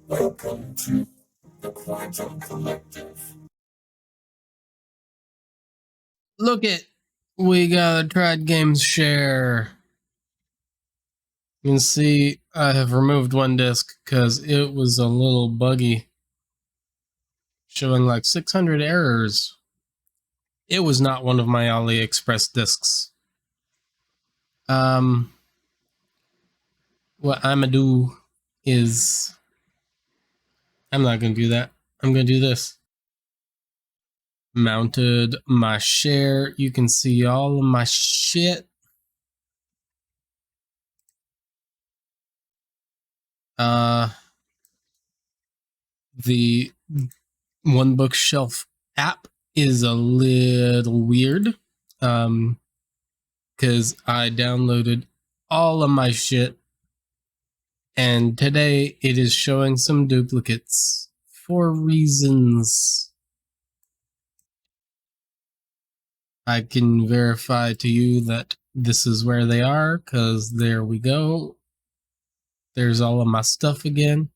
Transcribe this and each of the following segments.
Welcome to the Quantum Collective. Look it, we got a Tried Games share. You can see I have removed one disk because it was a little buggy, showing like 600 errors. It was not one of my AliExpress disks. What I'm gonna do is, I'm not gonna do that. I'm gonna do this. Mounted my share. You can see all of my shit. The One Bookshelf app is a little weird, because I downloaded all of my shit, and today it is showing some duplicates for reasons. I can verify to you that this is where they are, because there we go. There's all of my stuff again.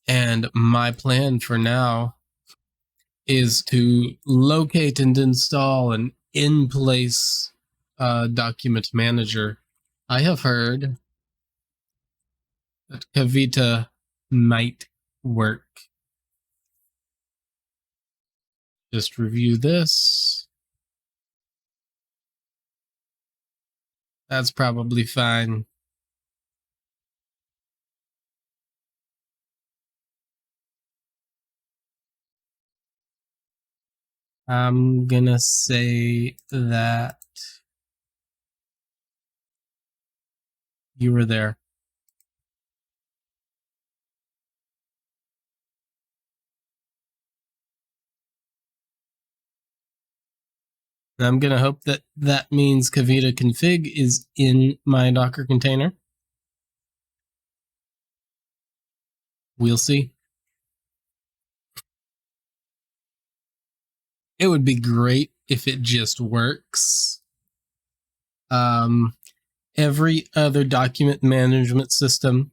And my plan for now is to locate and install an in-place document manager. I have heard that Kavita might work. Just review this. That's probably fine. I'm gonna say that you were there. And I'm gonna hope that that means Kavita config is in my Docker container. We'll see. It would be great if it just works. Every other document management system,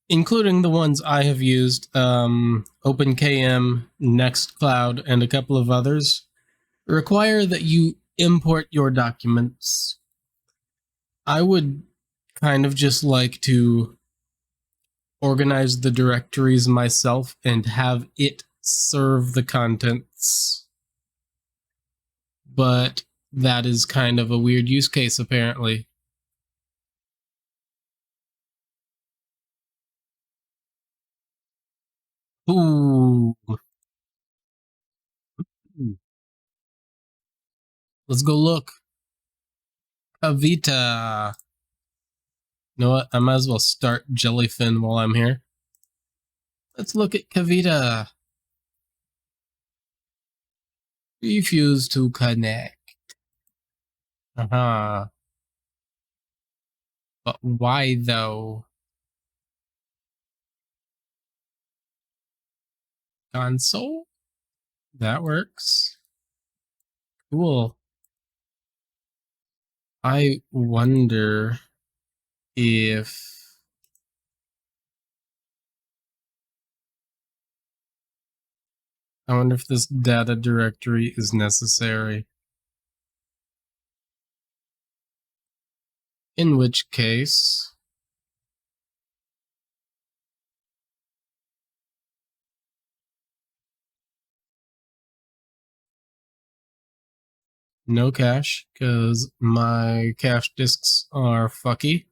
including the ones I have used, OpenKM, Nextcloud, and a couple of others, require that you import your documents. I would kind of just like to organize the directories myself and have it serve the contents. But that is kind of a weird use case, apparently. Ooh. Let's go look. Kavita. You know what? I might as well start Jellyfin while I'm here. Let's look at Kavita. Refuse to connect. Uh-huh. But why though? Console? That works. Cool. I wonder if... I wonder if this data directory is necessary. In which case... no cache, because my cache disks are fucky.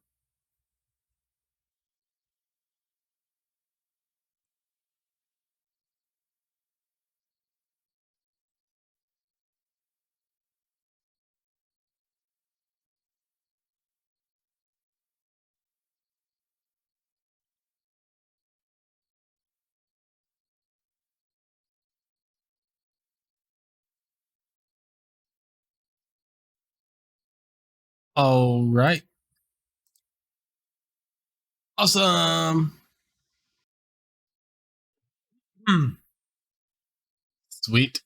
All right. Awesome. Sweet.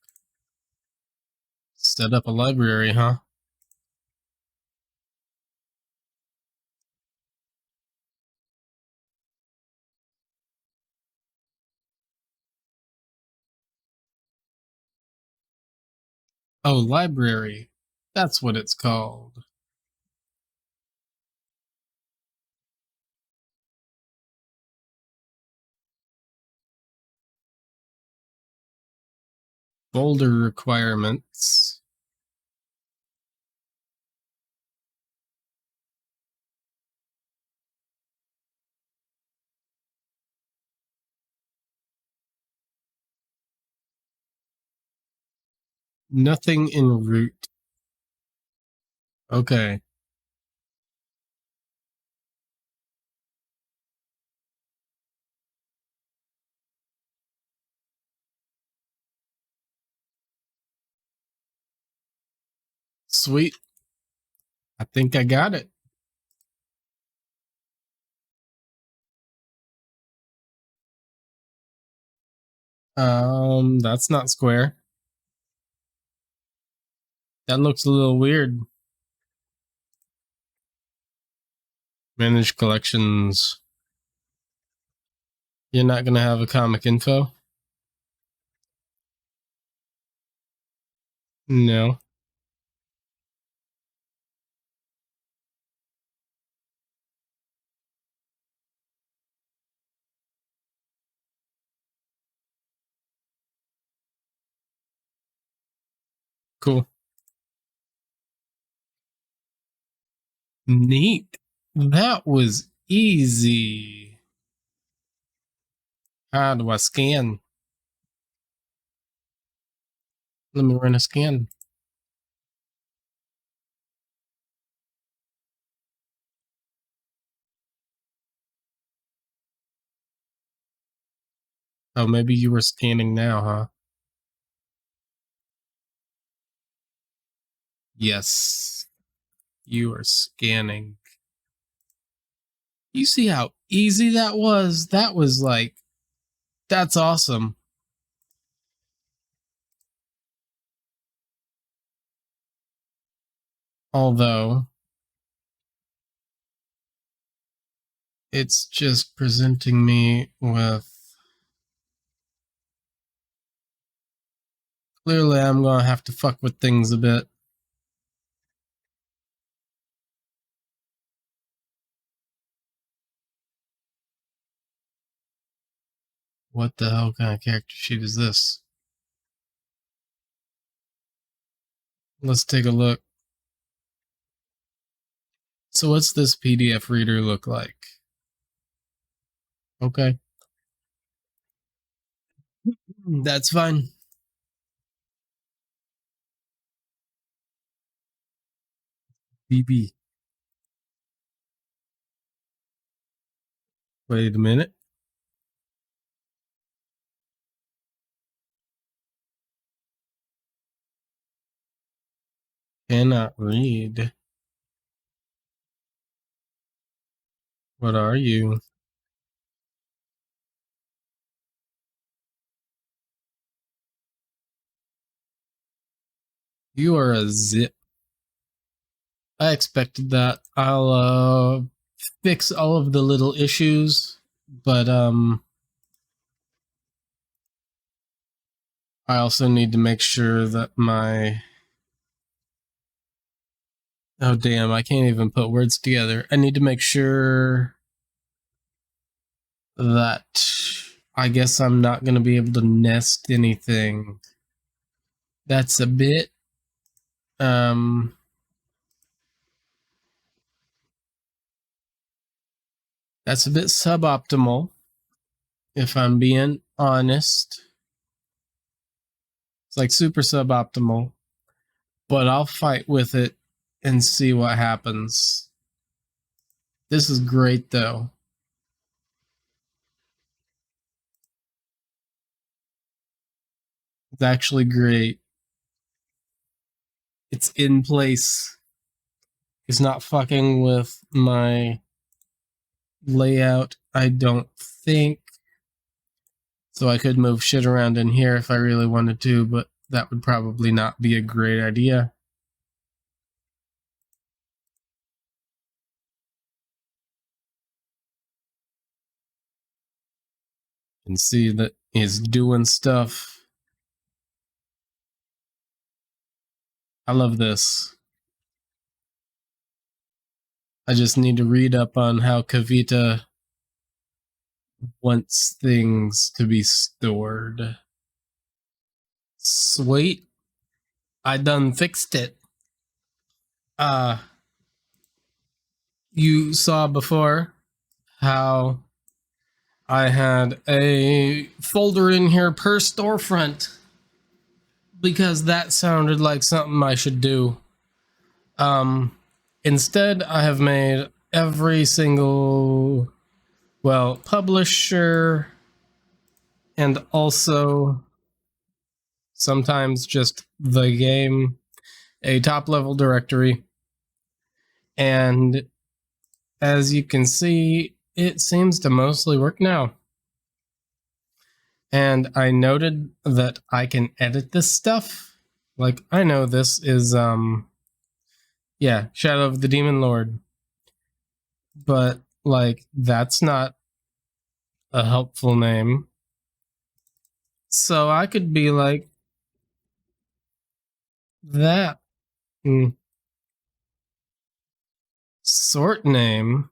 Set up a library, huh? Oh, library. That's what it's called. Folder requirements. Nothing in root. Okay. Sweet. I think I got it. That's not square. That looks a little weird. Manage collections. You're not gonna have a comic info? No. Cool. Neat. That was easy. How do I scan? Let me run a scan. Oh, maybe you were scanning now, huh? Yes. You are scanning. You see how easy that was? That was like, that's awesome. Although, it's just presenting me with... Clearly, I'm gonna have to fuck with things a bit. What the hell kind of character sheet is this? Let's take a look. So what's this PDF reader look like? Okay. That's fine. BB. Wait a minute. Cannot read. What are you? You are a zip. I expected that. I'll fix all of the little issues, but I also need to make sure that my... Oh damn, I can't even put words together. I need to make sure that I guess I'm not going to be able to nest anything. That's a bit that's a bit suboptimal, if I'm being honest. It's like super suboptimal, but I'll fight with it and see what happens. This is great though. It's actually great. It's in place. It's not fucking with my layout, I don't think. So I could move shit around in here if I really wanted to, but that would probably not be a great idea. And see that he's doing stuff. I love this. I just need to read up on how Kavita wants things to be stored. Sweet. I done fixed it. You saw before how I had a folder in here per storefront because that sounded like something I should do. Instead, I have made every single, publisher and also sometimes just the game a top-level directory. And as you can see, it seems to mostly work now. And I noted that I can edit this stuff. Like, I know this is, Shadow of the Demon Lord. But, like, that's not a helpful name. So I could be like, that. Sort name.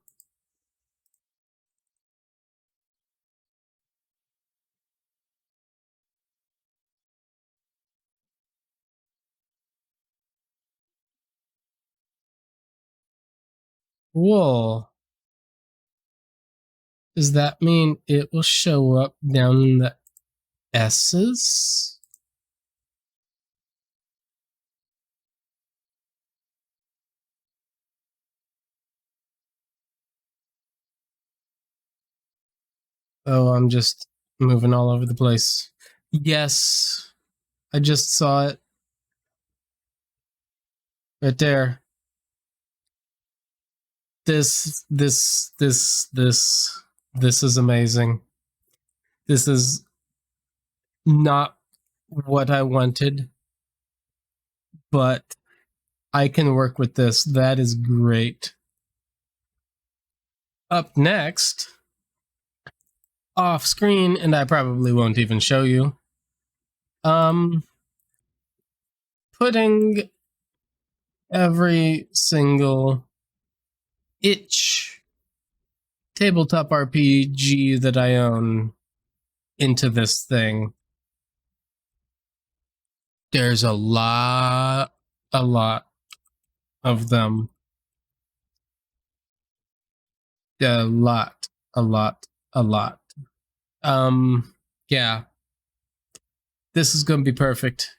Whoa. Does that mean it will show up down in the S's? Oh, I'm just moving all over the place. Yes, I just saw it. Right there. This is amazing. This is not what I wanted, but I can work with this. That is great. Up next, off screen, and I probably won't even show you, putting every single tabletop RPG that I own into this thing. There's a lot of them. A lot. Yeah. This is gonna be perfect.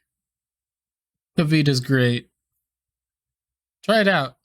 Kavita's great. Try it out.